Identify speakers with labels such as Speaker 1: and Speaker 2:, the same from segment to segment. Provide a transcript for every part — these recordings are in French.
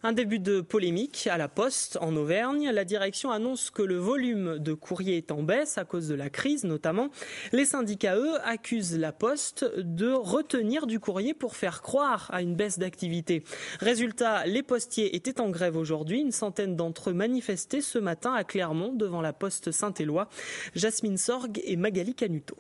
Speaker 1: Un début de polémique à la Poste en Auvergne. La direction annonce que le volume de courrier est en baisse à cause de la crise notamment. Les syndicats, eux, accusent la Poste de retenir du courrier pour faire croire à une baisse d'activité. Résultat, les postiers étaient en grève aujourd'hui. Une centaine d'entre eux manifestaient ce matin à Clermont devant la Poste Saint-Éloi. Jasmine Sorgue et Magali Canuto.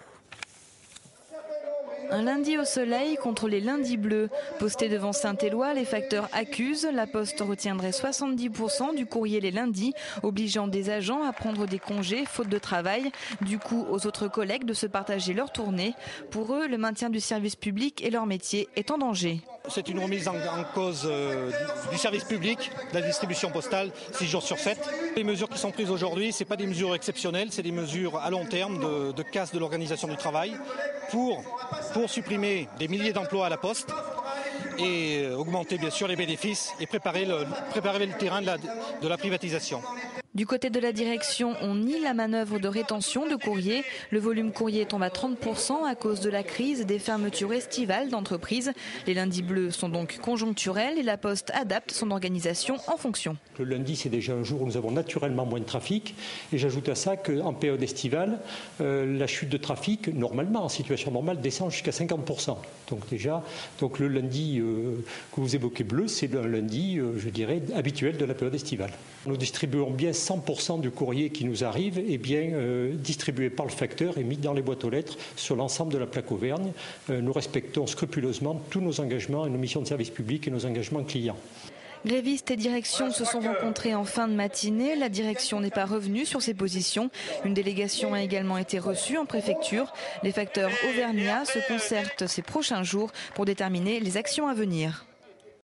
Speaker 2: Un lundi au soleil contre les lundis bleus. Postés devant Saint-Éloi, les facteurs accusent. La Poste retiendrait 70% du courrier les lundis, obligeant des agents à prendre des congés faute de travail. Du coup, aux autres collègues de se partager leur tournée. Pour eux, le maintien du service public et leur métier est en danger.
Speaker 3: C'est une remise en cause du service public, de la distribution postale, 6 jours sur 7. Les mesures qui sont prises aujourd'hui, ce n'est pas des mesures exceptionnelles, c'est des mesures à long terme de casse de l'organisation du travail pour supprimer des milliers d'emplois à la Poste et augmenter bien sûr les bénéfices et préparer le terrain de la privatisation.
Speaker 2: Du côté de la direction, on nie la manœuvre de rétention de courrier. Le volume courrier tombe à 30% à cause de la crise des fermetures estivales d'entreprises. Les lundis bleus sont donc conjoncturels et la Poste adapte son organisation en fonction.
Speaker 4: Le lundi, c'est déjà un jour où nous avons naturellement moins de trafic. Et j'ajoute à ça qu'en période estivale, la chute de trafic, normalement, en situation normale, descend jusqu'à 50%. Donc le lundi que vous évoquez bleu, c'est un lundi, je dirais, habituel de la période estivale. Nous distribuons bien 100% du courrier qui nous arrive est bien distribué par le facteur et mis dans les boîtes aux lettres sur l'ensemble de la plaque Auvergne. Nous respectons scrupuleusement tous nos engagements et nos missions de service public et nos engagements clients.
Speaker 2: Grévistes et direction se sont rencontrés en fin de matinée. La direction n'est pas revenue sur ses positions. Une délégation a également été reçue en préfecture. Les facteurs auvergnats se concertent ces prochains jours pour déterminer les actions à venir.